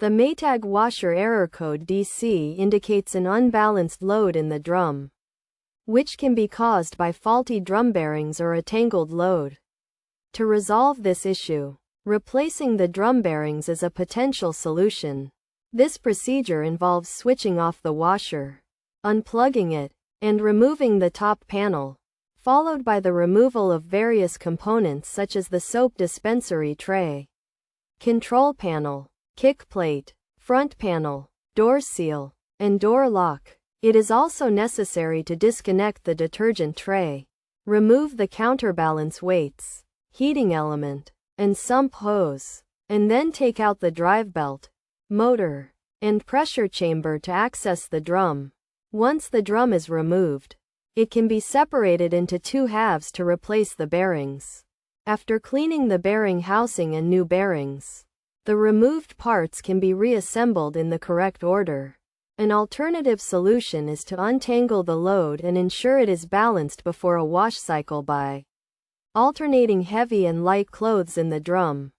The Maytag washer error code DC indicates an unbalanced load in the drum, which can be caused by faulty drum bearings or a tangled load. To resolve this issue, replacing the drum bearings is a potential solution. This procedure involves switching off the washer, unplugging it, and removing the top panel, followed by the removal of various components such as the soap dispensary tray, control panel, kick plate, front panel, door seal, and door lock. It is also necessary to disconnect the detergent tray, remove the counterbalance weights, heating element, and sump hose, and then take out the drive belt, motor, and pressure chamber to access the drum. Once the drum is removed, it can be separated into two halves to replace the bearings. After cleaning the bearing housing and new bearings, the removed parts can be reassembled in the correct order. An alternative solution is to untangle the load and ensure it is balanced before a wash cycle by alternating heavy and light clothes in the drum.